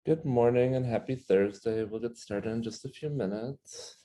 Good morning and happy Thursday. We'll get started in just a few minutes.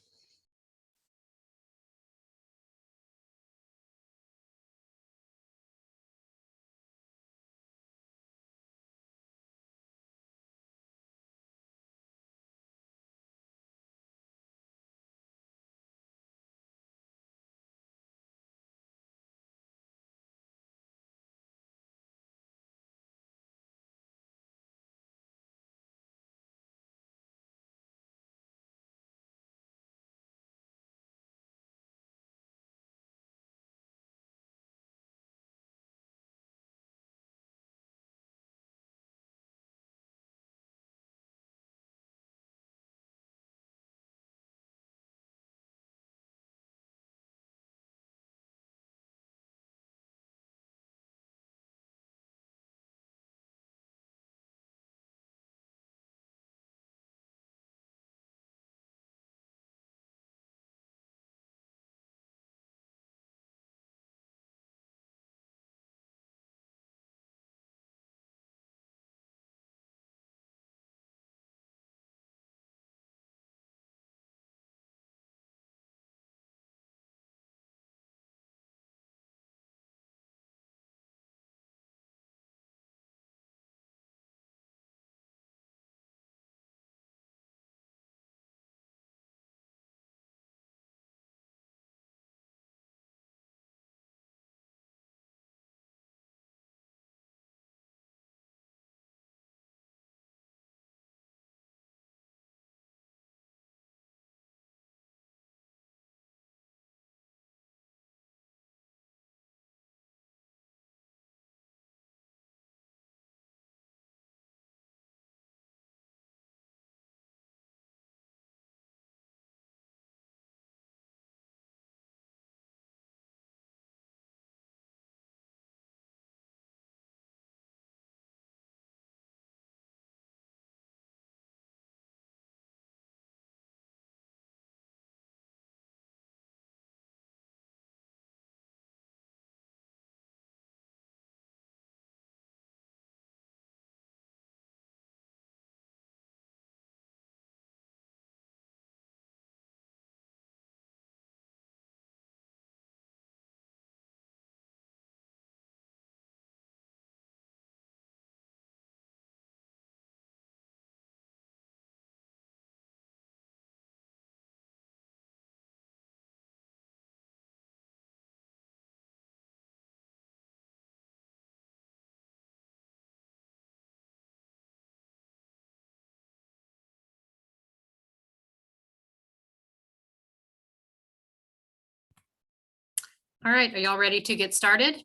All right, are y'all ready to get started?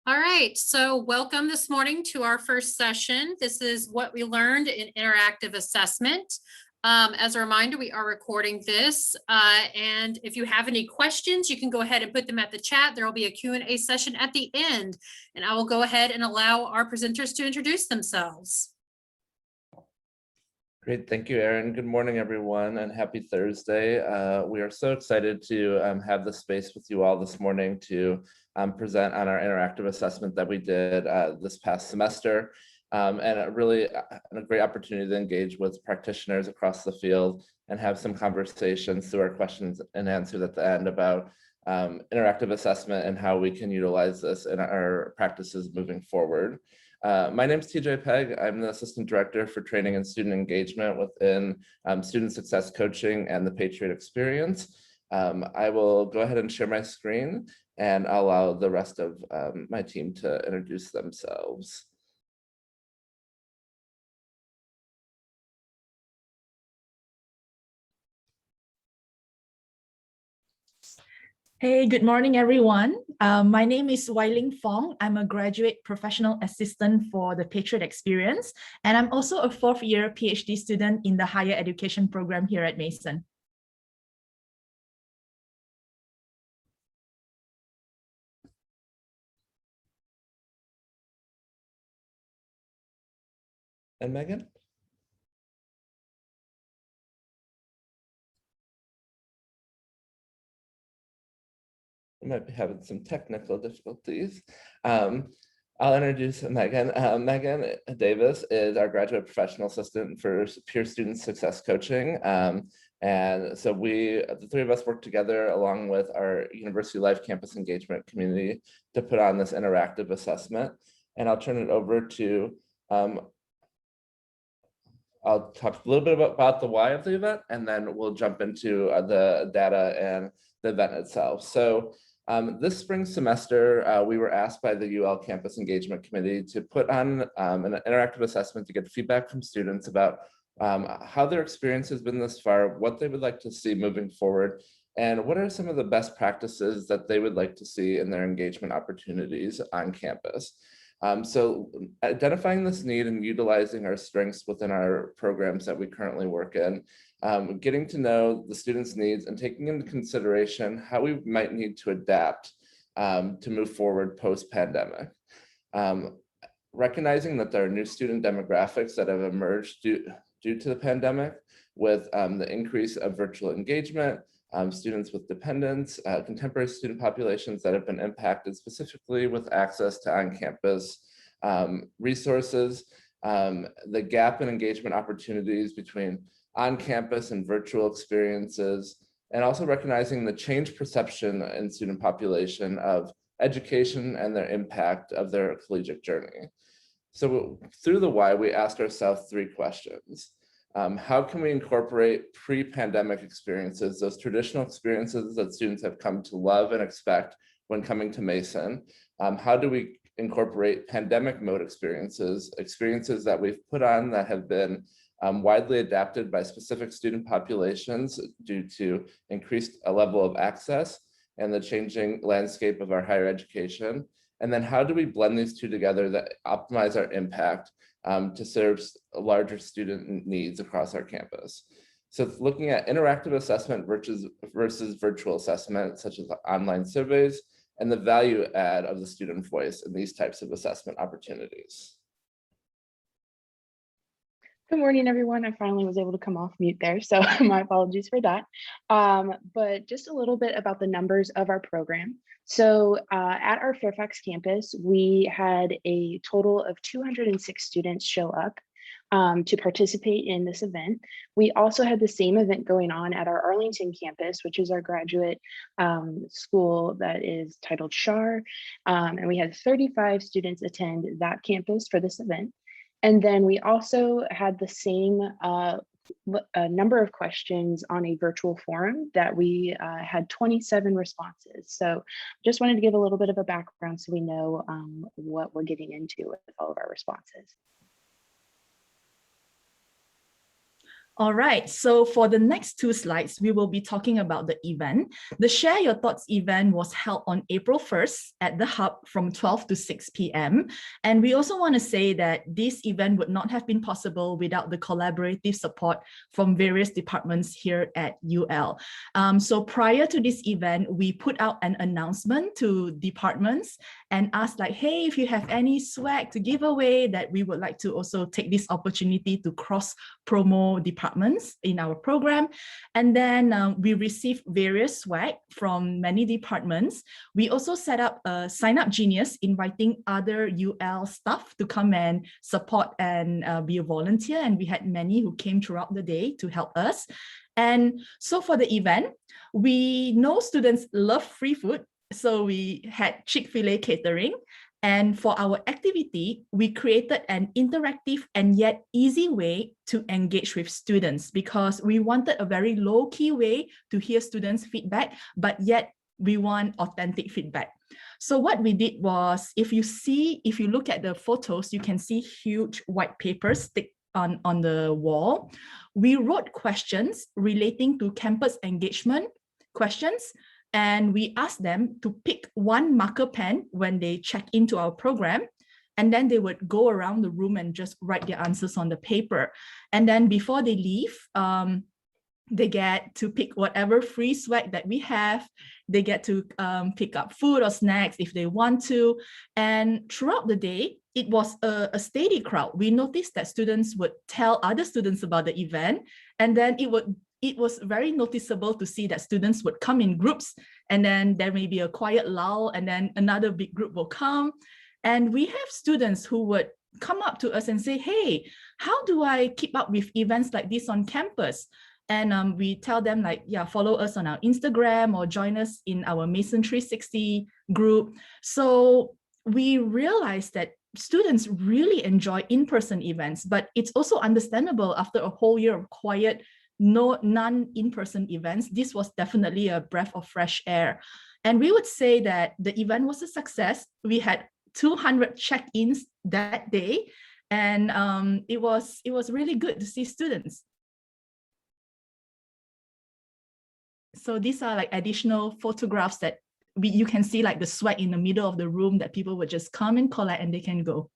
All right, so welcome this morning to our first session. This is what we learned in interactive assessment. As a reminder, we are recording this, and if you have any questions, you can go ahead and put them at the chat. There will be a Q&A session at the end, and I will go ahead and allow our presenters to introduce themselves. Great, thank you, Erin. Good morning, everyone, and happy Thursday. We are so excited to have the space with you all this morning to present on our interactive assessment that we did this past semester. And a great opportunity to engage with practitioners across the field and have some conversations through our questions and answers at the end about interactive assessment and how we can utilize this in our practices moving forward. My name is TJ Pegg. I'm the Assistant Director for Training and Student Engagement within Student Success Coaching and the Patriot Experience. I will go ahead and share my screen and I'll allow the rest of my team to introduce themselves. Hey, good morning, everyone. My name is Wai-Ling Fong. I'm a graduate professional assistant for the Patriot Experience, and I'm also a fourth-year PhD student in the higher education program here at Mason. And Megan? We might be having some technical difficulties. I'll introduce Megan. Megan Davis is our graduate professional assistant for peer student success coaching. And so the three of us work together along with our University Life campus engagement community to put on this interactive assessment. And I'll turn it over to, I'll talk a little bit about the why of the event, and then we'll jump into the data and the event itself. So this spring semester, we were asked by the UL Campus Engagement Committee to put on an interactive assessment to get feedback from students about how their experience has been thus far, what they would like to see moving forward, and what are some of the best practices that they would like to see in their engagement opportunities on campus. So identifying this need and utilizing our strengths within our programs that we currently work in, getting to know the students' needs and taking into consideration how we might need to adapt to move forward post-pandemic. Recognizing that there are new student demographics that have emerged due to the pandemic with the increase of virtual engagement, students with dependents, contemporary student populations that have been impacted specifically with access to on-campus resources, the gap in engagement opportunities between on-campus and virtual experiences, and also recognizing the changed perception in student population of education and their impact of their collegiate journey. So through the why, we asked ourselves three questions. How can we incorporate pre-pandemic experiences, those traditional experiences that students have come to love and expect when coming to Mason? How do we incorporate pandemic mode experiences that we've put on that have been widely adapted by specific student populations due to increased level of access and the changing landscape of our higher education? And then how do we blend these two together that optimize our impact to serve larger student needs across our campus? So looking at interactive assessment versus virtual assessment, such as online surveys, and the value add of the student voice in these types of assessment opportunities. Good morning, everyone. I finally was able to come off mute there, so my apologies for that. But just a little bit about the numbers of our program. So at our Fairfax campus, we had a total of 206 students show up to participate in this event. We also had the same event going on at our Arlington campus, which is our graduate school that is titled SHAR. And we had 35 students attend that campus for this event. And then we also had the same number of questions on a virtual forum that we had 27 responses. So just wanted to give a little bit of a background so we know what we're getting into with all of our responses. All right, so for the next two slides, we will be talking about the event. The Share Your Thoughts event was held on April 1st at the Hub from 12 to 6 p.m. And we also want to say that this event would not have been possible without the collaborative support from various departments here at UL. So prior to this event, we put out an announcement to departments and asked like, hey, if you have any swag to give away, that we would like to also take this opportunity to cross-promo departments in our program. And then we received various swag from many departments. We also set up a Sign Up Genius, inviting other UL staff to come and support and be a volunteer. And we had many who came throughout the day to help us. And so for the event, we know students love free food. So we had Chick-fil-A catering. And for our activity, we created an interactive and yet easy way to engage with students because we wanted a very low-key way to hear students' feedback, but yet we want authentic feedback. So what we did was, if you look at the photos, you can see huge white papers stick on the wall. We wrote questions relating to campus engagement questions, and we asked them to pick one marker pen when they check into our program, and then they would go around the room and just write their answers on the paper. And then before they leave, they get to pick whatever free swag that we have. They get to pick up food or snacks if they want to. And throughout the day, it was a steady crowd. We noticed that students would tell other students about the event, and then it was very noticeable to see that students would come in groups, and then there may be a quiet lull, and then another big group will come. And we have students who would come up to us and say, hey, how do I keep up with events like this on campus? And we tell them like, yeah, follow us on our Instagram or join us in our Mason 360 group. So we realized that students really enjoy in-person events, but it's also understandable after a whole year of quiet, none in-person events. This was definitely a breath of fresh air. And we would say that the event was a success. We had 200 check-ins that day, and it was really good to see students. So these are like additional photographs that you can see like the swag in the middle of the room that people would just come and collect and they can go.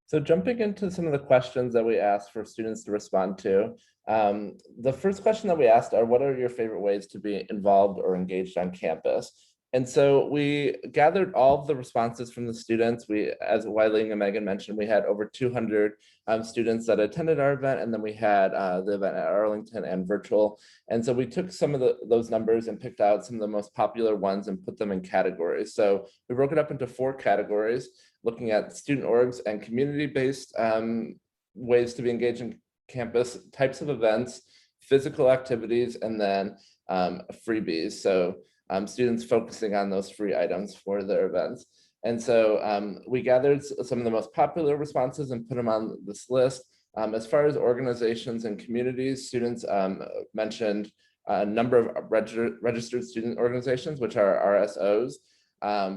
So jumping into some of the questions that we asked for students to respond to, the first question that we asked are, what are your favorite ways to be involved or engaged on campus? And so we gathered all of the responses from the students. We, as Wai-Ling and Megan mentioned, we had over 200 students that attended our event, and then we had the event at Arlington and virtual. And so we took some of those numbers and picked out some of the most popular ones and put them in categories. So we broke it up into 4 categories, looking at student orgs and community-based ways to be engaged in campus, types of events, physical activities, and then freebies. So students focusing on those free items for their events. And so we gathered some of the most popular responses and put them on this list. As far as organizations and communities, students mentioned a number of registered student organizations, which are RSOs.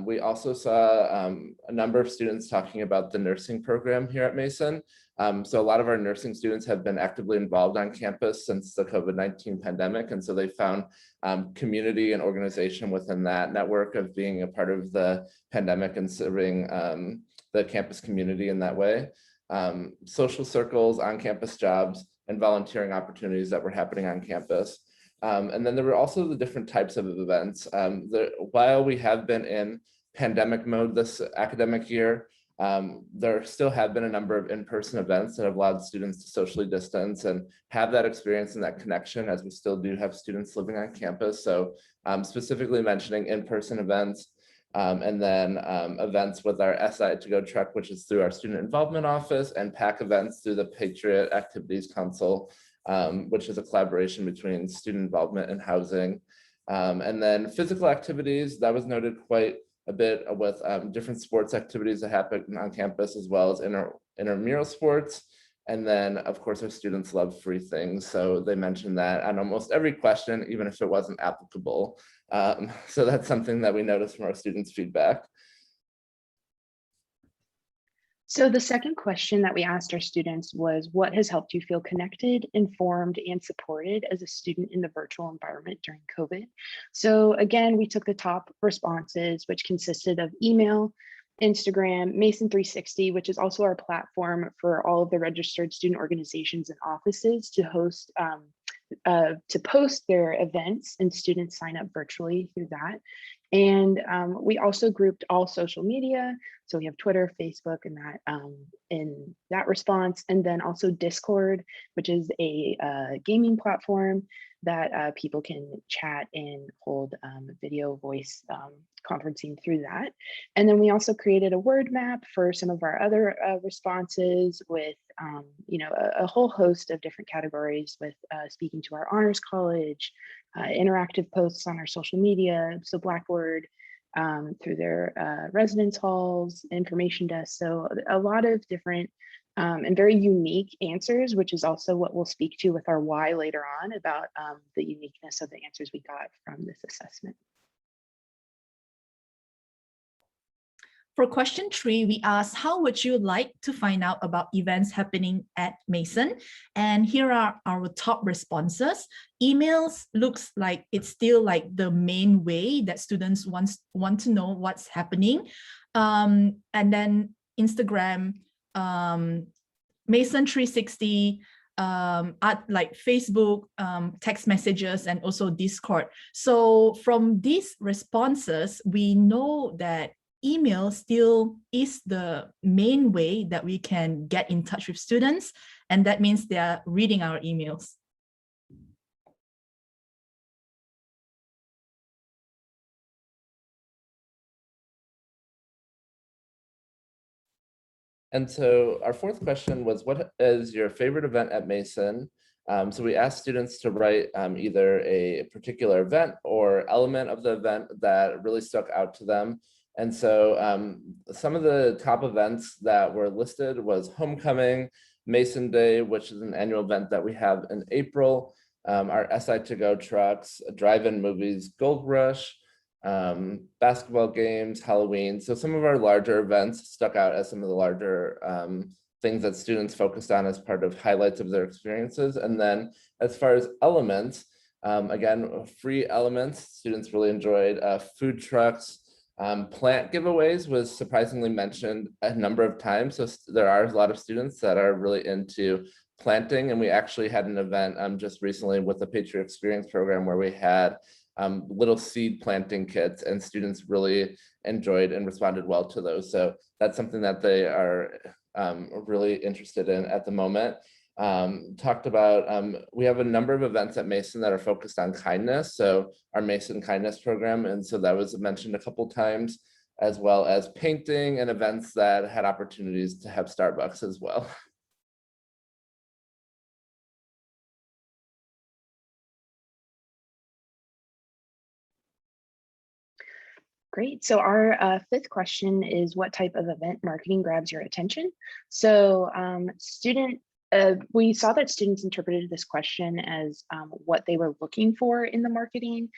We also saw a number of students talking about the nursing program here at Mason. So a lot of our nursing students have been actively involved on campus since the COVID-19 pandemic. And so they found community and organization within that network of being a part of the pandemic and serving the campus community in that way. Social circles, on-campus jobs, and volunteering opportunities that were happening on campus. And then there were also the different types of events. While we have been in pandemic mode this academic year, there still have been a number of in-person events that have allowed students to socially distance and have that experience and that connection, as we still do have students living on campus. So specifically mentioning in-person events, and then events with our SI to Go truck, which is through our student involvement office, and PAC events through the Patriot Activities Council, which is a collaboration between student involvement and housing. And then physical activities, that was noted quite a bit with different sports activities that happen on campus, as well as intramural sports. And then, of course, our students love free things. So they mentioned that on almost every question, even if it wasn't applicable. So that's something that we noticed from our students' feedback. So the second question that we asked our students was, what has helped you feel connected, informed, and supported as a student in the virtual environment during COVID? So again, we took the top responses, which consisted of email, Instagram, Mason 360, which is also our platform for all of the registered student organizations and offices to host to post their events, and students sign up virtually through that. And we also grouped all social media. So we have Twitter, Facebook, and that in that response. And then also Discord, which is a gaming platform that people can chat and hold video voice conferencing through that. And then we also created a word map for some of our other responses with a whole host of different categories, with speaking to our honors college, interactive posts on our social media, so Blackboard, through their residence halls, information desk. So a lot of different and very unique answers, which is also what we'll speak to with our why later on about the uniqueness of the answers we got from this assessment. For question 3, we asked, how would you like to find out about events happening at Mason? And here are our top responses. Emails looks like it's still like the main way that students want to know what's happening. And then Instagram, Mason 360, like Facebook, text messages, and also Discord. So from these responses, we know that email still is the main way that we can get in touch with students, and that means they are reading our emails. And so our fourth question was, what is your favorite event at Mason? So we asked students to write either a particular event or element of the event that really stuck out to them. And so some of the top events that were listed was Homecoming, Mason Day, which is an annual event that we have in April, our SI to go trucks, drive-in movies, Gold Rush, basketball games, Halloween. So some of our larger events stuck out as some of the larger things that students focused on as part of highlights of their experiences. And then as far as elements, again, free elements, students really enjoyed food trucks. Plant giveaways was surprisingly mentioned a number of times. So there are a lot of students that are really into planting. And we actually had an event just recently with the Patriot Experience program where we had little seed planting kits, and students really enjoyed and responded well to those. So that's something that they are really interested in at the moment. Talked about, we have a number of events at Mason that are focused on kindness. So our Mason Kindness program, and so that was mentioned a couple times, as well as painting and events that had opportunities to have Starbucks as well. Great. So our fifth question is, what type of event marketing grabs your attention? So we saw that students interpreted this question as what they were looking for in the marketing.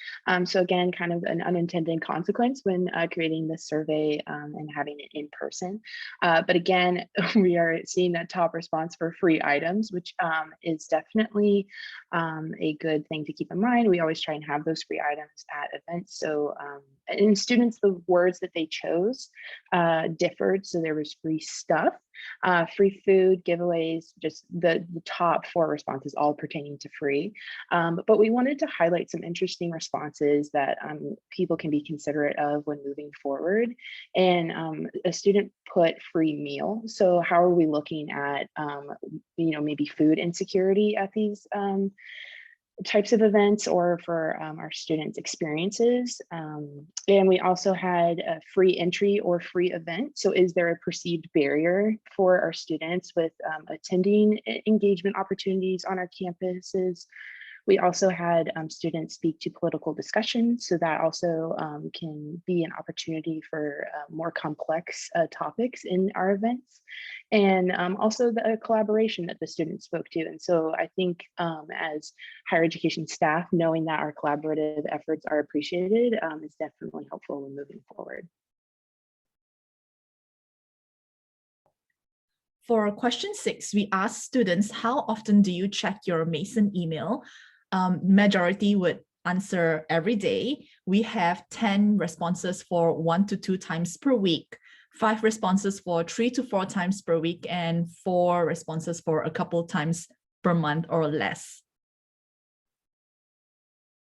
So again, kind of an unintended consequence when creating this survey and having it in person. But again, we are seeing that top response for free items, which is definitely a good thing to keep in mind. We always try and have those free items at events. So in students, the words that they chose differed. So there was free stuff, free food, giveaways, just the top four responses all pertaining to free. But we wanted to highlight some interesting responses that people can be considerate of when moving forward. And a student put free meal. So how are we looking at, maybe food insecurity at these types of events, or for our students' experiences. And we also had a free entry or free event. So is there a perceived barrier for our students with attending engagement opportunities on our campuses? We also had students speak to political discussions, so that also can be an opportunity for more complex topics in our events, and also the collaboration that the students spoke to. And so I think as higher education staff, knowing that our collaborative efforts are appreciated is definitely helpful when moving forward. For question 6, we asked students, how often do you check your Mason email? Majority would answer every day. We have 10 responses for 1 to 2 times per week, 5 responses for 3 to 4 times per week, and 4 responses for a couple times per month or less.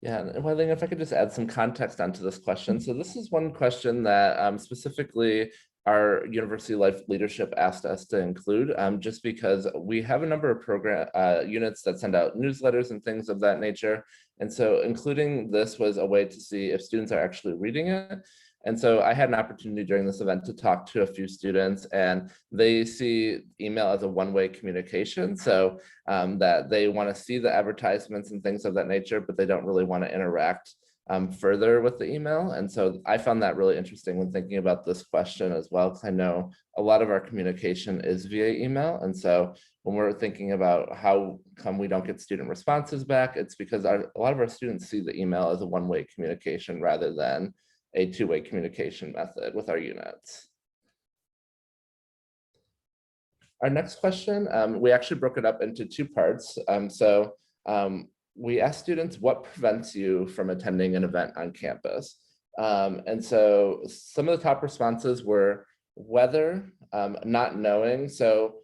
Yeah, and I think if I could just add some context onto this question. So this is one question that specifically our University Life leadership asked us to include, just because we have a number of program units that send out newsletters and things of that nature. And so including this was a way to see if students are actually reading it. And so I had an opportunity during this event to talk to a few students, and they see email as a one-way communication. So that they want to see the advertisements and things of that nature, but they don't really want to interact further with the email. And so I found that really interesting when thinking about this question as well, because I know a lot of our communication is via email. And so when we're thinking about how come we don't get student responses back, it's because a lot of our students see the email as a one-way communication rather than a two-way communication method with our units. Our next question, we actually broke it up into 2 parts. We asked students, what prevents you from attending an event on campus? And so some of the top responses were weather, not knowing. So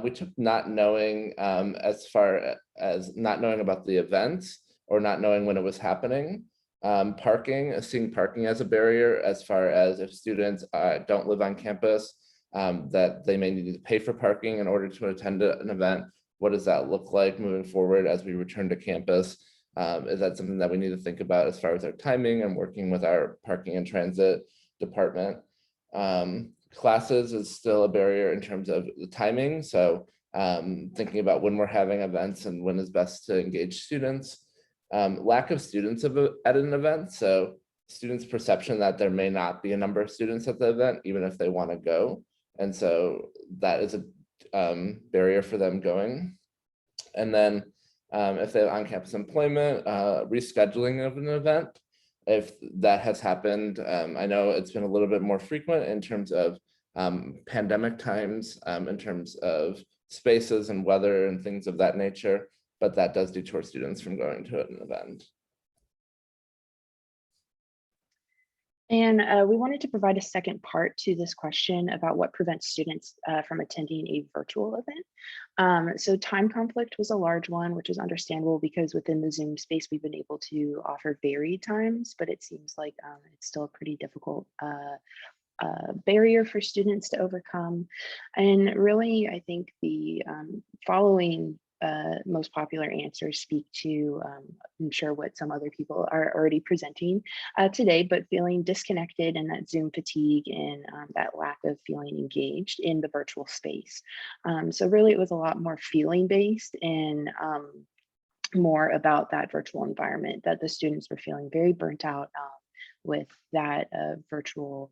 we took not knowing as far as not knowing about the event or not knowing when it was happening. Parking, seeing parking as a barrier, as far as if students don't live on campus, that they may need to pay for parking in order to attend an event. What does that look like moving forward as we return to campus? Is that something that we need to think about as far as our timing and working with our parking and transit department? classes is still a barrier in terms of the timing. So thinking about when we're having events and when is best to engage students. Lack of students at an event. So students' perception that there may not be a number of students at the event, even if they want to go. And so that is a barrier for them going. And then if they have on-campus employment, rescheduling of an event, if that has happened. I know it's been a little bit more frequent in terms of pandemic times, in terms of spaces and weather and things of that nature, but that does deter students from going to an event. And we wanted to provide a second part to this question about what prevents students from attending a virtual event. So time conflict was a large one, which is understandable because within the Zoom space, we've been able to offer varied times, but it seems like it's still a pretty difficult barrier for students to overcome. And really, I think the following most popular answers speak to, I'm sure what some other people are already presenting today, but feeling disconnected and that Zoom fatigue and that lack of feeling engaged in the virtual space. So really it was a lot more feeling based and more about that virtual environment, that the students were feeling very burnt out with that virtual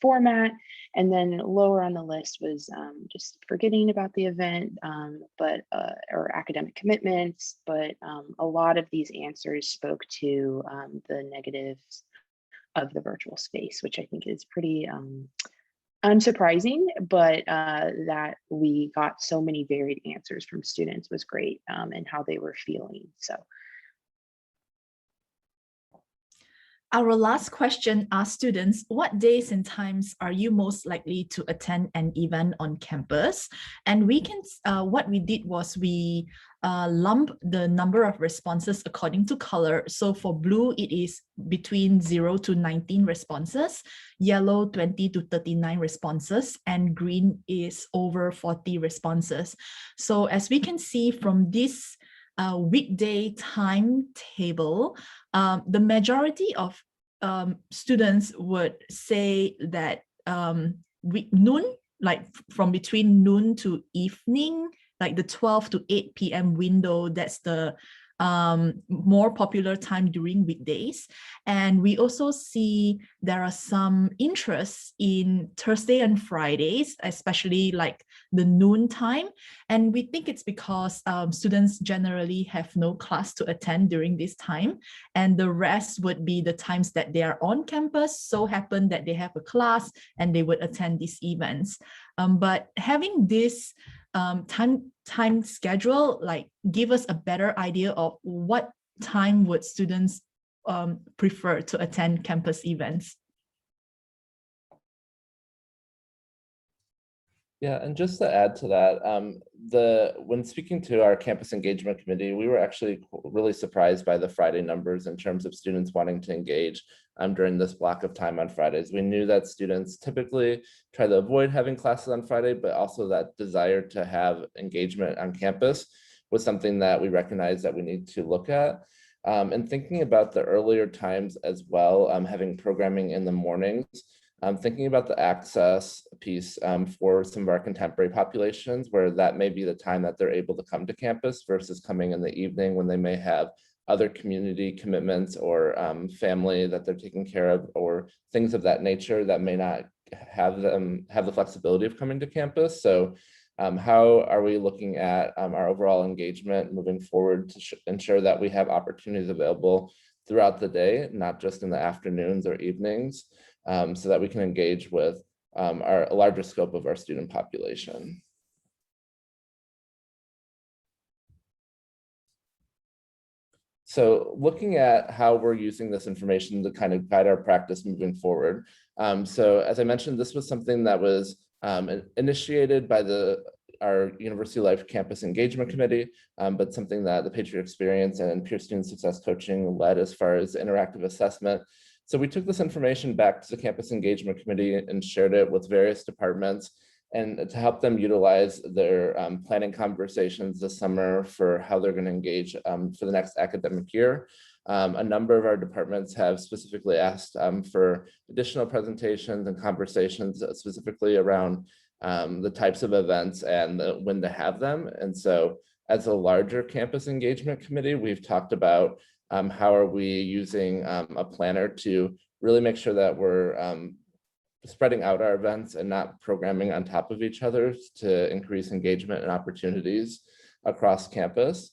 format. And then lower on the list was just forgetting about the event, or academic commitments. But a lot of these answers spoke to the negatives of the virtual space, which I think is pretty unsurprising, but that we got so many varied answers from students was great, and how they were feeling. So our last question asks students, what days and times are you most likely to attend an event on campus? And we can, what we did was we lump the number of responses according to color. So for blue, it is between 0 to 19 responses, yellow 20 to 39 responses, and green is over 40 responses. So as we can see from this weekday timetable, the majority of students would say that noon, like from between noon to evening, like the 12 to 8 p.m. window, that's the more popular time during weekdays. And we also see there are some interests in Thursday and Fridays, especially like the noon time. And we think it's because students generally have no class to attend during this time. And the rest would be the times that they are on campus, so happen that they have a class and they would attend these events. But having this time schedule, like, give us a better idea of what time would students prefer to attend campus events. Yeah, and just to add to that, when speaking to our campus engagement committee, we were actually really surprised by the Friday numbers in terms of students wanting to engage during this block of time on Fridays. We knew that students typically try to avoid having classes on Friday, but also that desire to have engagement on campus was something that we recognized that we need to look at. And thinking about the earlier times as well, having programming in the mornings, thinking about the access piece for some of our contemporary populations, where that may be the time that they're able to come to campus versus coming in the evening when they may have other community commitments or family that they're taking care of, or things of that nature that may not have them have the flexibility of coming to campus. So how are we looking at our overall engagement moving forward to ensure that we have opportunities available throughout the day, not just in the afternoons or evenings, so that we can engage with a larger scope of our student population. So looking at how we're using this information to kind of guide our practice moving forward. So as I mentioned, this was something that was initiated by our University Life Campus Engagement Committee, but something that the Patriot Experience and Peer Student Success Coaching led as far as interactive assessment. So we took this information back to the Campus Engagement Committee and shared it with various departments, and to help them utilize their planning conversations this summer for how they're going to engage for the next academic year. A number of our departments have specifically asked for additional presentations and conversations specifically around the types of events and when to have them. And so as a larger campus engagement committee, we've talked about how are we using a planner to really make sure that we're spreading out our events and not programming on top of each other to increase engagement and opportunities across campus.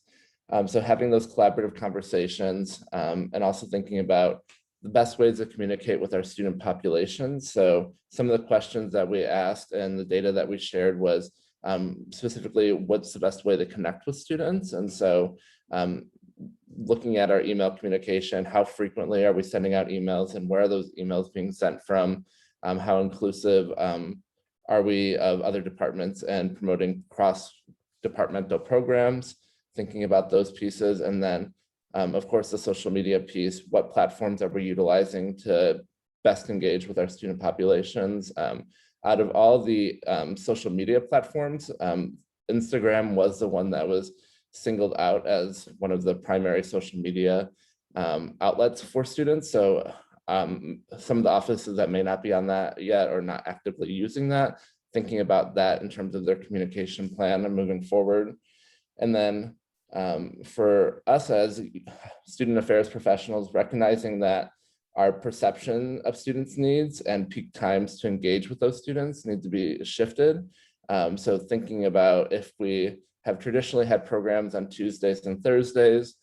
So having those collaborative conversations and also thinking about the best ways to communicate with our student population. So some of the questions that we asked and the data that we shared was specifically what's the best way to connect with students. And so looking at our email communication, how frequently are we sending out emails and where are those emails being sent from? How inclusive are we of other departments and promoting cross-departmental programs, thinking about those pieces. And then, of course, the social media piece, what platforms are we utilizing to best engage with our student populations? Out of all the social media platforms, Instagram was the one that was singled out as one of the primary social media outlets for students. So some of the offices that may not be on that yet or not actively using that, thinking about that in terms of their communication plan and moving forward. And then for us as student affairs professionals, recognizing that our perception of students' needs and peak times to engage with those students need to be shifted. So thinking about if we have traditionally had programs on Tuesdays and Thursdays,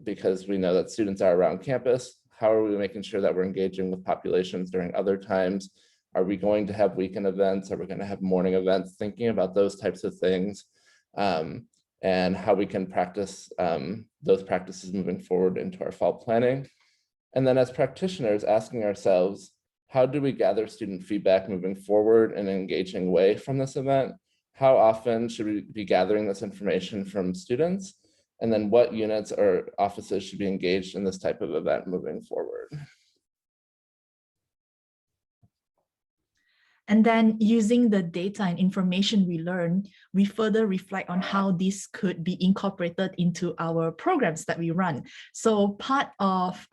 because we know that students are around campus, how are we making sure that we're engaging with populations during other times? Are we going to have weekend events? Are we going to have morning events? Thinking about those types of things and how we can practice those practices moving forward into our fall planning. And then as practitioners, asking ourselves, how do we gather student feedback moving forward in an engaging way from this event? How often should we be gathering this information from students? And then what units or offices should be engaged in this type of event moving forward? And then using the data and information we learn, we further reflect on how this could be incorporated into our programs that we run. So part of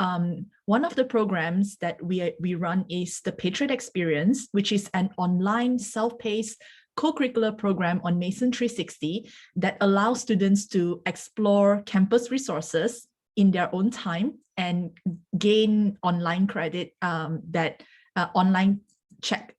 one of the programs that we run is the Patriot Experience, which is an online self-paced co-curricular program on Mason 360 that allows students to explore campus resources in their own time and gain online credit online check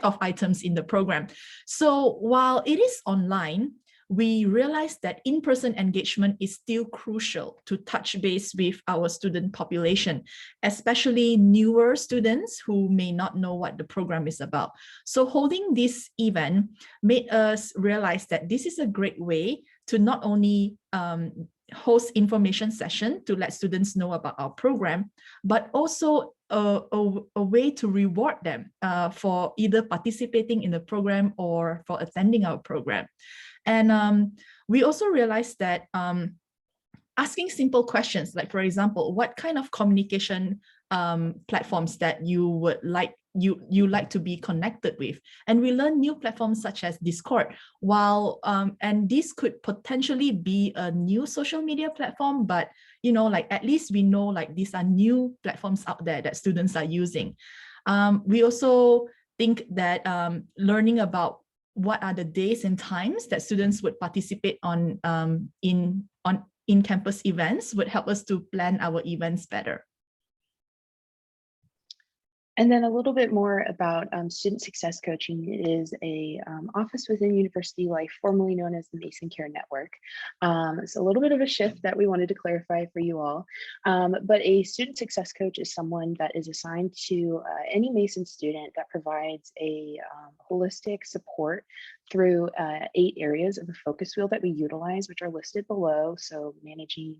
of items in the program. So while it is online, we realized that in-person engagement is still crucial to touch base with our student population, especially newer students who may not know what the program is about. So holding this event made us realize that this is a great way to not only host information session to let students know about our program, but also a way to reward them for either participating in the program or for attending our program. And we also realized that asking simple questions, like for example, what kind of communication platforms that you would like to be connected with, and we learned new platforms such as Discord. And this could potentially be a new social media platform, but like at least we know like these are new platforms out there that students are using. We also think that learning about what are the days and times that students would participate on in-campus events would help us to plan our events better. And then a little bit more about student success coaching. It is a office within University Life, formerly known as the Mason Care Network. It's a little bit of a shift that we wanted to clarify for you all. But a student success coach is someone that is assigned to any Mason student that provides a holistic support through 8 areas of the focus wheel that we utilize, which are listed below. So managing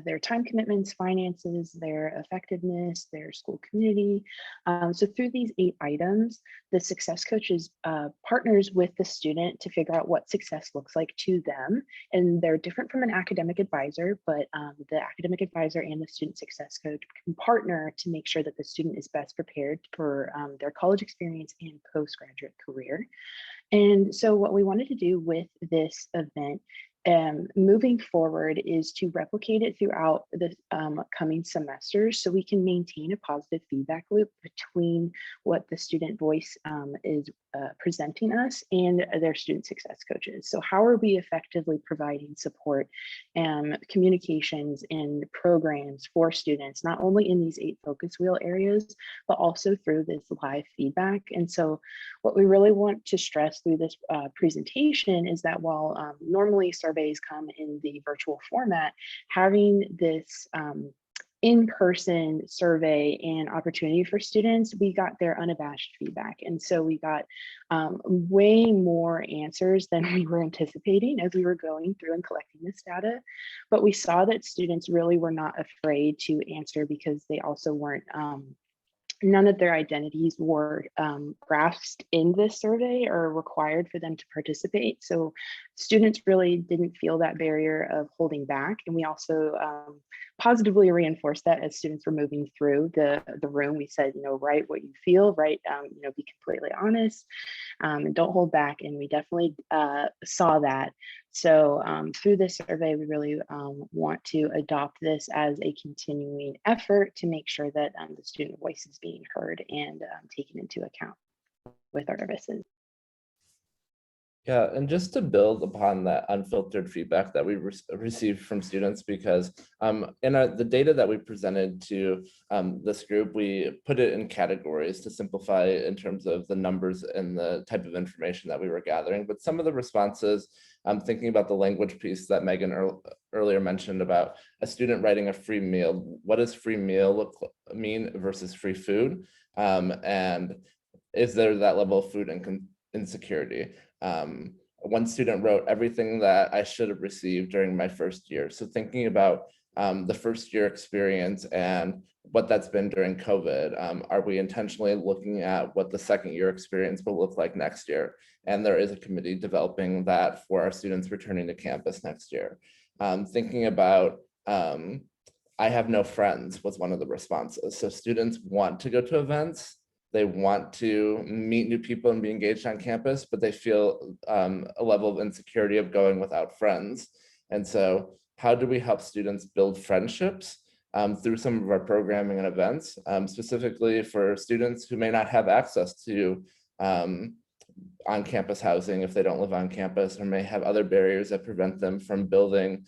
their time commitments, finances, their effectiveness, their school community. So through these 8 items, the success coaches partners with the student to figure out what success looks like to them. And they're different from an academic advisor, but the academic advisor and the student success coach can partner to make sure that the student is best prepared for their college experience and postgraduate career. And so what we wanted to do with this event moving forward is to replicate it throughout the coming semesters so we can maintain a positive feedback loop between what the student voice is presenting us and their student success coaches. So how are we effectively providing support and communications and programs for students, not only in these 8 focus wheel areas, but also through this live feedback. And so what we really want to stress through this presentation is that while normally surveys come in the virtual format, having this in-person survey and opportunity for students, we got their unabashed feedback. And so we got way more answers than we were anticipating as we were going through and collecting this data. But we saw that students really were not afraid to answer because they also weren't none of their identities were grasped in this survey or required for them to participate. So students really didn't feel that barrier of holding back. And we also positively reinforced that as students were moving through the room. We said, write what you feel, write, be completely honest, and don't hold back. And we definitely saw that. So through this survey, we really want to adopt this as a continuing effort to make sure that the student voice is being heard and taken into account with our services. Yeah, and just to build upon that unfiltered feedback that we received from students, because in the data that we presented to this group, we put it in categories to simplify in terms of the numbers and the type of information that we were gathering. But some of the responses, thinking about the language piece that Megan earlier mentioned about a student writing a free meal, what does free meal mean versus free food? And is there that level of food insecurity? One student wrote everything that I should have received during my first year. So thinking about the first year experience and what that's been during COVID, are we intentionally looking at what the second year experience will look like next year? And there is a committee developing that for our students returning to campus next year. Thinking about I have no friends was one of the responses. So students want to go to events. They want to meet new people and be engaged on campus, but they feel a level of insecurity of going without friends. And so how do we help students build friendships through some of our programming and events, specifically for students who may not have access to on-campus housing if they don't live on campus, or may have other barriers that prevent them from building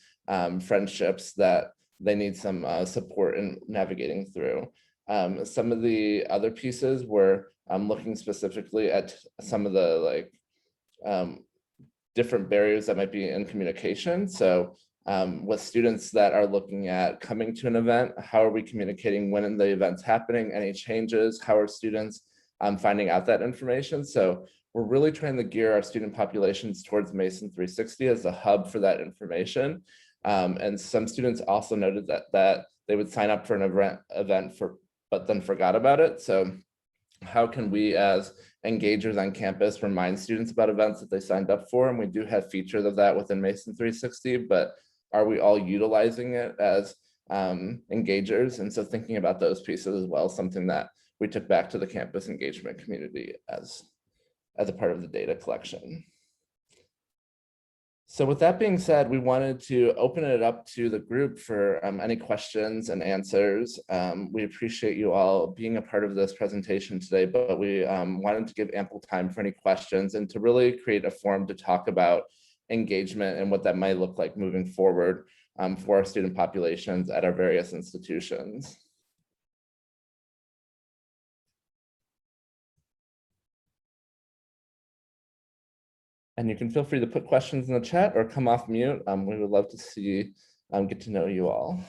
friendships that they need some support in navigating through. Some of the other pieces were looking specifically at some of the different barriers that might be in communication. So with students that are looking at coming to an event, how are we communicating when the event's happening, any changes, how are students finding out that information? So we're really trying to gear our student populations towards Mason 360 as a hub for that information. And some students also noted that they would sign up for an event but then forgot about it. So how can we as engagers on campus remind students about events that they signed up for? And we do have features of that within Mason 360, but are we all utilizing it as engagers? And so thinking about those pieces as well, something that we took back to the campus engagement community as a part of the data collection. So with that being said, we wanted to open it up to the group for any questions and answers. We appreciate you all being a part of this presentation today, but we wanted to give ample time for any questions and to really create a forum to talk about engagement and what that might look like moving forward for our student populations at our various institutions. And you can feel free to put questions in the chat or come off mute. We would love to see, get to know you all.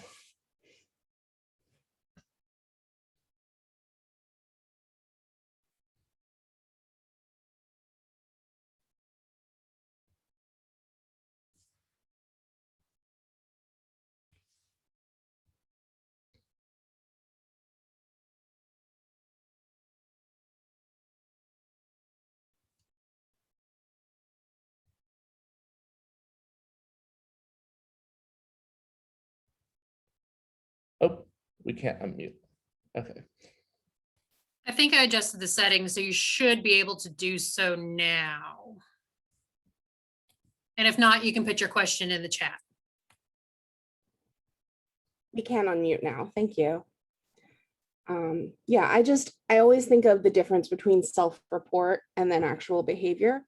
Oh, we can't unmute. Okay. I think I adjusted the settings, so you should be able to do so now. And if not, you can put your question in the chat. We can unmute now. Thank you. Yeah, I always think of the difference between self-report and then actual behavior.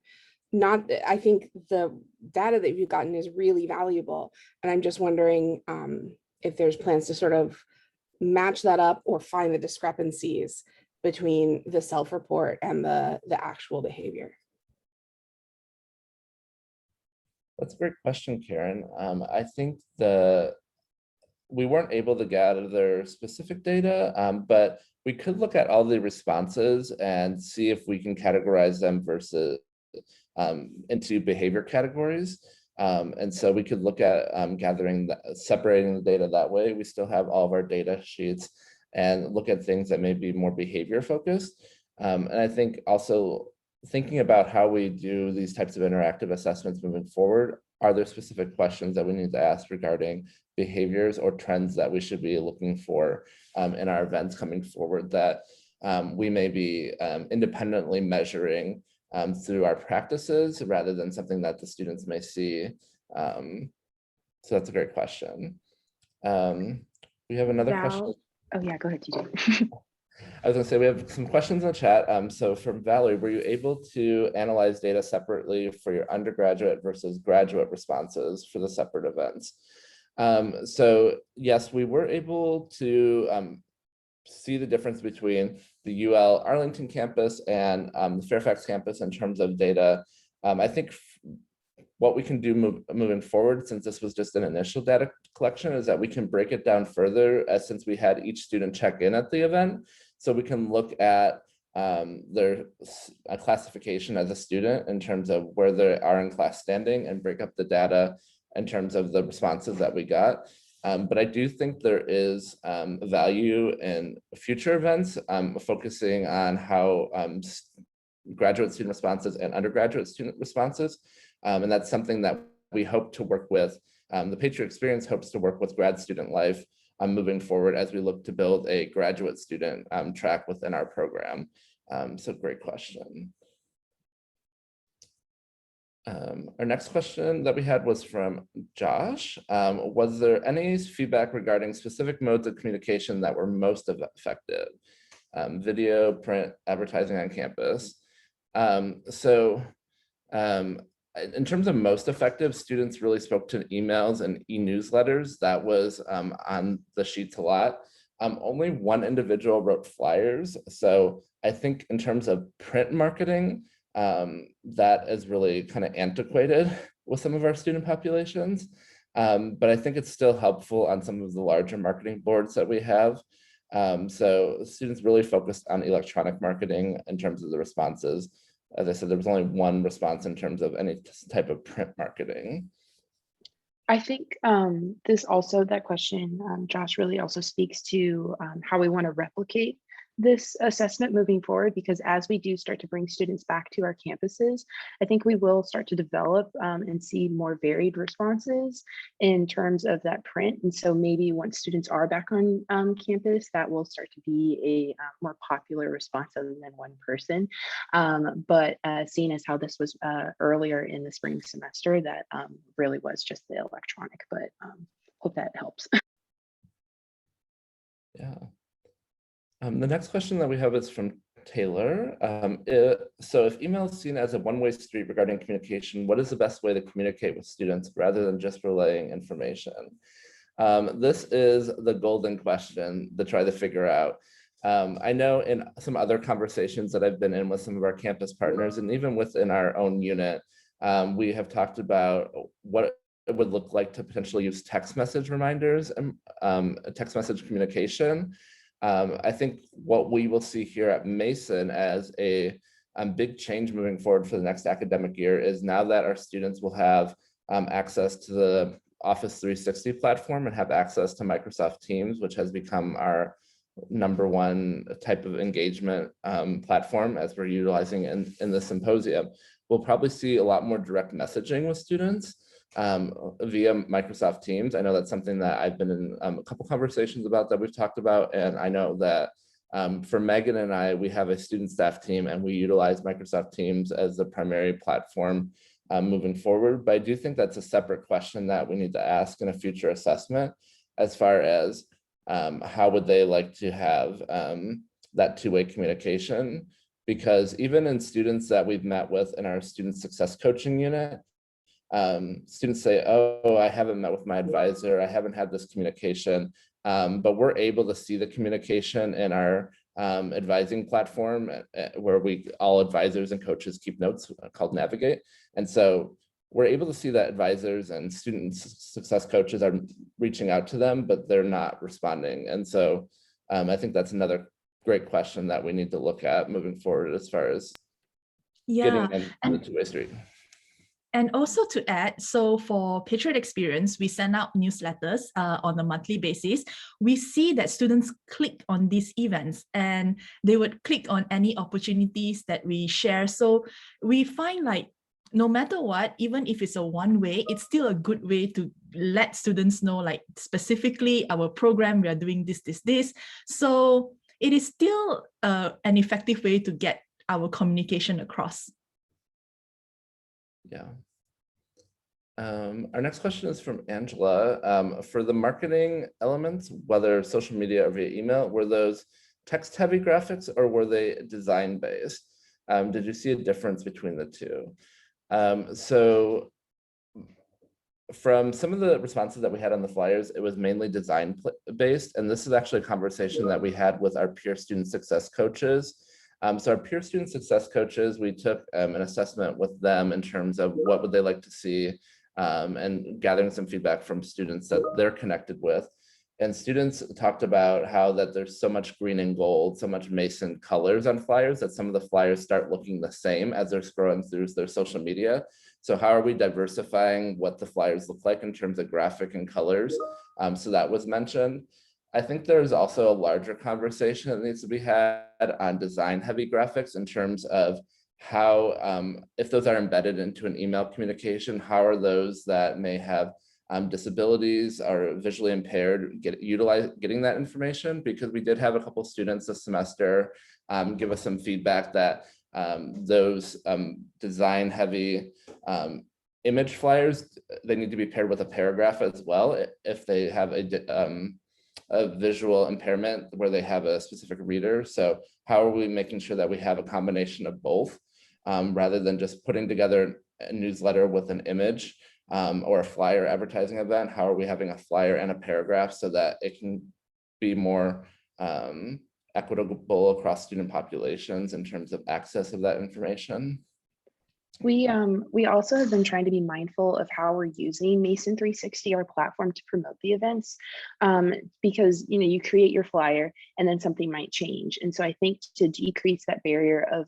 I think the data that you've gotten is really valuable. And I'm just wondering if there's plans to sort of match that up or find the discrepancies between the self-report and the actual behavior. That's a great question, Karen. I think we weren't able to gather specific data, but we could look at all the responses and see if we can categorize them versus into behavior categories. And so we could look at separating the data that way. We still have all of our data sheets and look at things that may be more behavior focused. And I think also thinking about how we do these types of interactive assessments moving forward, are there specific questions that we need to ask regarding behaviors or trends that we should be looking for in our events coming forward that we may be independently measuring through our practices rather than something that the students may see. So that's a great question. We have another question. Oh yeah, go ahead, TJ. I was gonna say we have some questions in the chat. So from Valerie, were you able to analyze data separately for your undergraduate versus graduate responses for the separate events? So yes, we were able to see the difference between the UL Arlington campus and the Fairfax campus in terms of data. I think what we can do moving forward, since this was just an initial data collection, is that we can break it down further since we had each student check in at the event. So we can look at their classification as a student in terms of where they are in class standing and break up the data in terms of the responses that we got. But I do think there is value in future events, focusing on how graduate student responses and undergraduate student responses. And that's something that we hope to work with. The Patriot Experience hopes to work with grad student life moving forward as we look to build a graduate student track within our program. So great question. Our next question that we had was from Josh. Was there any feedback regarding specific modes of communication that were most effective? Video, print, advertising on campus. In terms of most effective, students really spoke to emails and e-newsletters. That was on the sheets a lot. Only one individual wrote flyers. So I think in terms of print marketing, that is really kind of antiquated with some of our student populations. But I think it's still helpful on some of the larger marketing boards that we have. So students really focused on electronic marketing in terms of the responses. As I said, there was only one response in terms of any type of print marketing. I think that question, Josh, really also speaks to how we want to replicate this assessment moving forward, because as we do start to bring students back to our campuses, I think we will start to develop and see more varied responses in terms of that print. And so maybe once students are back on campus, that will start to be a more popular response other than one person. But seeing as how this was earlier in the spring semester, that really was just the electronic, but hope that helps. Yeah. The next question that we have is from Taylor. So if email is seen as a one-way street regarding communication, what is the best way to communicate with students rather than just relaying information? This is the golden question to try to figure out. I know in some other conversations that I've been in with some of our campus partners and even within our own unit, we have talked about what it would look like to potentially use text message reminders and text message communication. I think what we will see here at Mason as a big change moving forward for the next academic year is now that our students will have access to the Office 360 platform and have access to Microsoft Teams, which has become our #1 type of engagement platform as we're utilizing in the symposium. We'll probably see a lot more direct messaging with students via Microsoft Teams. I know that's something that I've been in a couple conversations about that we've talked about. And I know that for Megan and I, we have a student staff team and we utilize Microsoft Teams as the primary platform moving forward. But I do think that's a separate question that we need to ask in a future assessment, as far as how would they like to have that two-way communication. Because even in students that we've met with in our student success coaching unit, students say, oh, I haven't met with my advisor, I haven't had this communication, but we're able to see the communication in our advising platform where all advisors and coaches keep notes called Navigate. And so we're able to see that advisors and student success coaches are reaching out to them, but they're not responding. And so I think that's another great question that we need to look at moving forward, as far as getting in the two-way street. And also to add, so for Patriot Experience, we send out newsletters on a monthly basis. We see that students click on these events and they would click on any opportunities that we share. So we find like, no matter what, even if it's a one-way, it's still a good way to let students know, like specifically our program, we are doing this. So it is still an effective way to get our communication across. Yeah. Our next question is from Angela. For the marketing elements, whether social media or via email, were those text-heavy graphics or were they design-based? Did you see a difference between the two? So from some of the responses that we had on the flyers, it was mainly design-based, and this is actually a conversation that we had with our peer student success coaches. So our peer student success coaches, we took an assessment with them in terms of what would they like to see, and gathering some feedback from students that they're connected with. And students talked about how that there's so much green and gold, so much Mason colors on flyers that some of the flyers start looking the same as they're scrolling through their social media. So how are we diversifying what the flyers look like in terms of graphic and colors? So that was mentioned. I think there's also a larger conversation that needs to be had on design heavy graphics in terms of how, if those are embedded into an email communication, how are those that may have disabilities or visually impaired getting that information? Because we did have a couple students this semester give us some feedback that those design heavy image flyers, they need to be paired with a paragraph as well if they have a visual impairment where they have a specific reader. So how are we making sure that we have a combination of both, rather than just putting together a newsletter with an image or a flyer advertising event? How are we having a flyer and a paragraph so that it can be more equitable across student populations in terms of access of that information? We also have been trying to be mindful of how we're using Mason 360, our platform, to promote the events, because you create your flyer and then something might change. And so I think to decrease that barrier of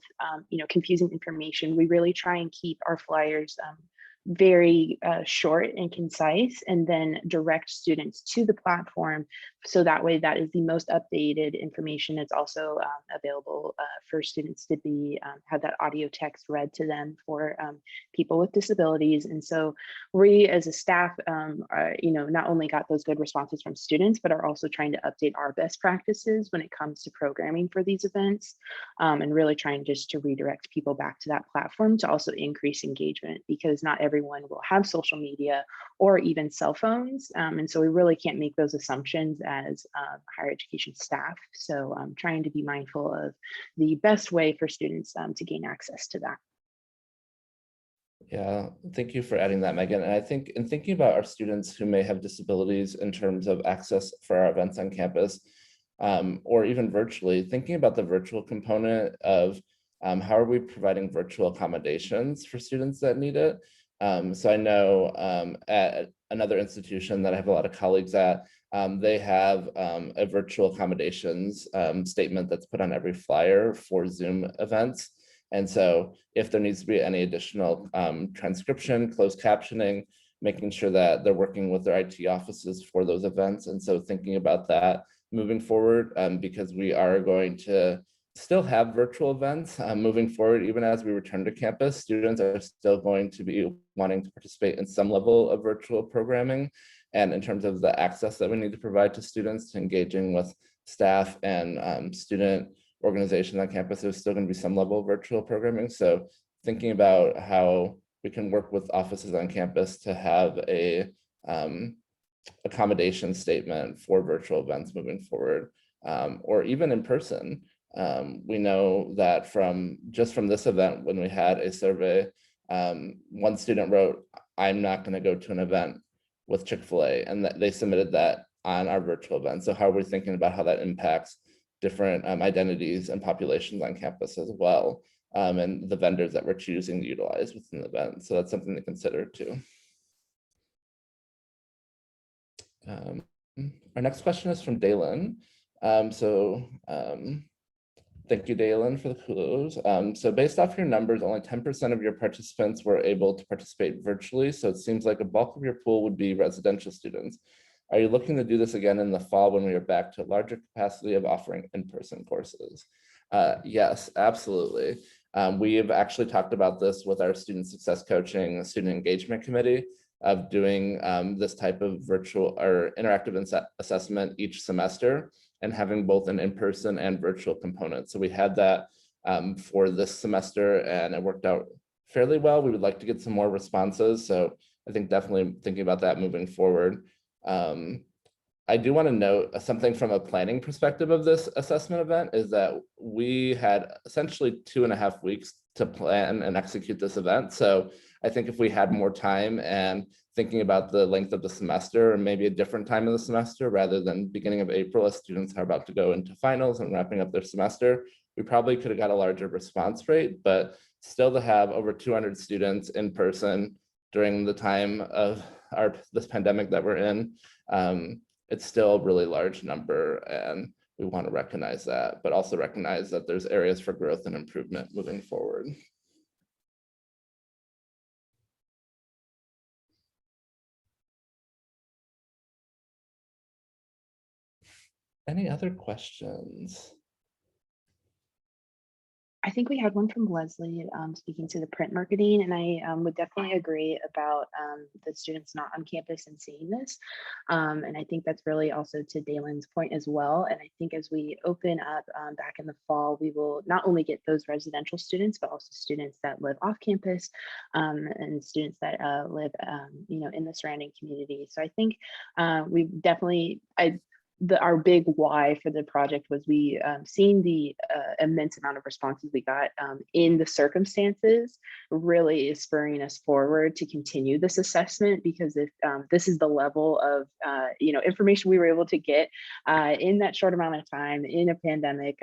confusing information, we really try and keep our flyers very short and concise, and then direct students to the platform. So that way, that is the most updated information. It's also available for students to be have that audio text read to them for people with disabilities. And so we as a staff, not only got those good responses from students, but are also trying to update our best practices when it comes to programming for these events, and really trying just to redirect people back to that platform to also increase engagement, because not everyone will have social media or even cell phones. And so we really can't make those assumptions as higher education staff. So I'm trying to be mindful of the best way for students to gain access to that. Yeah, thank you for adding that, Megan. And I think in thinking about our students who may have disabilities in terms of access for our events on campus, or even virtually, thinking about the virtual component of how are we providing virtual accommodations for students that need it? So I know at another institution that I have a lot of colleagues at, they have a virtual accommodations statement that's put on every flyer for Zoom events. And so if there needs to be any additional transcription, closed captioning, making sure that they're working with their IT offices for those events. And so thinking about that moving forward, because we are going to still have virtual events moving forward. Even as we return to campus, students are still going to be wanting to participate in some level of virtual programming. And in terms of the access that we need to provide to students to engaging with staff and student organizations on campus, there's still going to be some level of virtual programming. So thinking about how we can work with offices on campus to have a accommodation statement for virtual events moving forward, or even in person. We know that just from this event, when we had a survey, one student wrote, "I'm not going to go to an event with Chick-fil-A," and that they submitted that on our virtual event. So how are we thinking about how that impacts different identities and populations on campus as well, and the vendors that we're choosing to utilize within the event? So that's something to consider too. Our next question is from Dalen. Thank you, Dalen, for the kudos. So based off your numbers, only 10% of your participants were able to participate virtually. So it seems like a bulk of your pool would be residential students. Are you looking to do this again in the fall when we are back to a larger capacity of offering in-person courses? Yes, absolutely. We have actually talked about this with our student success coaching, student engagement committee, of doing this type of virtual or interactive assessment each semester, and having both an in-person and virtual component. So we had that for this semester, and it worked out fairly well. We would like to get some more responses. So I think definitely thinking about that moving forward. I do want to note something from a planning perspective of this assessment event is that we had essentially 2.5 weeks to plan and execute this event. So I think if we had more time and thinking about the length of the semester, or maybe a different time of the semester rather than beginning of April as students are about to go into finals and wrapping up their semester, we probably could have got a larger response rate. But still, to have over 200 students in person during the time of this pandemic that we're in, it's still a really large number, and we want to recognize that, but also recognize that there's areas for growth and improvement moving forward. Any other questions? I think we had one from Leslie speaking to the print marketing, and I would definitely agree about the students not on campus and seeing this. And I think that's really also to Dalen's point as well. And I think as we open up back in the fall, we will not only get those residential students, but also students that live off campus and students that live in the surrounding community. So I think we definitely, our big why for the project was we seeing the immense amount of responses we got in the circumstances really is spurring us forward to continue this assessment, because if this is the level of information we were able to get in that short amount of time in a pandemic,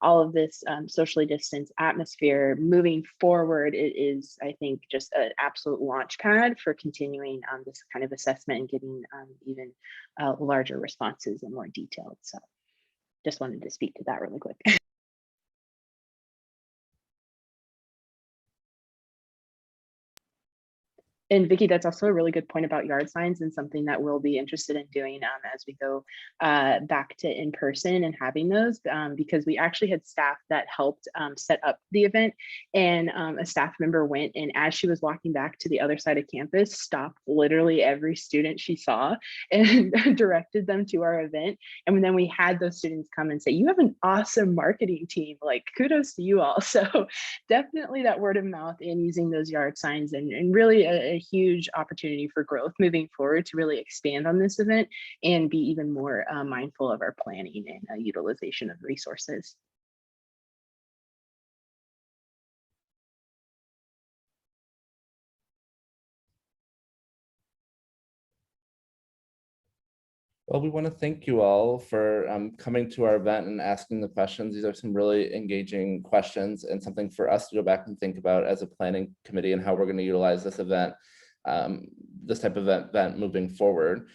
all of this socially distanced atmosphere moving forward, it is, I think, just an absolute launch pad for continuing this kind of assessment and getting even larger responses and more detailed. So just wanted to speak to that really quick. And Vicky, that's also a really good point about yard signs, and something that we'll be interested in doing as we go back to in person and having those, because we actually had staff that helped set up the event, and a staff member went, and as she was walking back to the other side of campus, stopped literally every student she saw and directed them to our event. And then we had those students come and say, "You have an awesome marketing team, like kudos to you all." So definitely that word of mouth and using those yard signs, and really a huge opportunity for growth moving forward to really expand on this event and be even more mindful of our planning and utilization of resources. Well, we want to thank you all for coming to our event and asking the questions. These are some really engaging questions and something for us to go back and think about as a planning committee and how we're going to utilize this event, this type of event moving forward.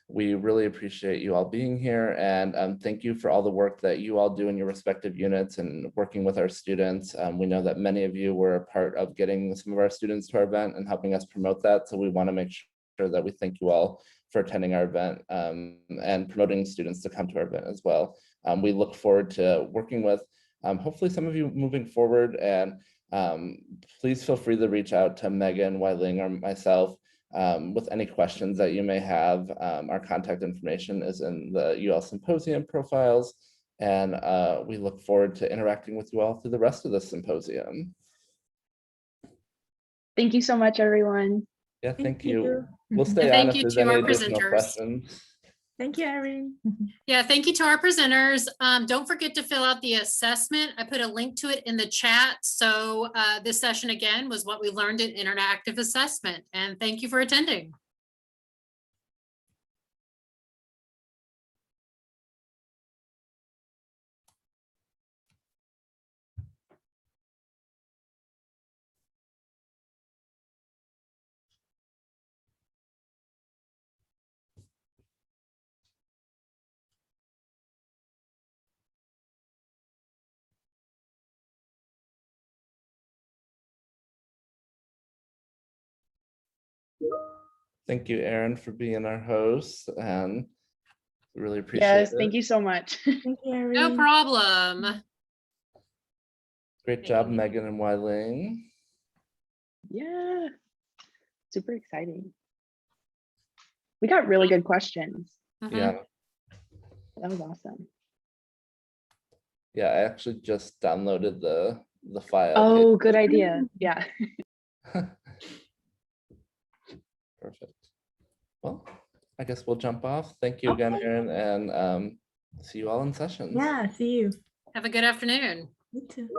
We really appreciate you all being here, and thank you for all the work that you all do in your respective units and working with our students. We know that many of you were a part of getting some of our students to our event and helping us promote that. So we want to make sure that we thank you all for attending our event and promoting students to come to our event as well. We look forward to working with hopefully some of you moving forward, and please feel free to reach out to Megan, Weiling, or myself with any questions that you may have. Our contact information is in the UL Symposium profiles, and we look forward to interacting with you all through the rest of the symposium. Thank you so much, everyone. Yeah, thank you. We'll Mhm. stay thank on if you there's to any our additional presenters. questions. Thank you, Erin. Yeah, thank you to our presenters. Don't forget to fill out the assessment. I put a link to it in the chat. So this session again was what we learned in interactive assessment. And thank you for attending. Thank you, Erin, for being our host, and really appreciate Yes, it. thank you so much. Thank you, Erin. No problem. Great job, Megan and Weiling. Yeah, super exciting. We got really good questions. Mhm. Yeah, That was awesome. yeah, I actually just downloaded the file. Oh, good idea. Yeah. Perfect. Well, I guess we'll jump off. Thank you again, Okay. Erin, and see you all in sessions. Yeah, see you. Have a good afternoon. You too.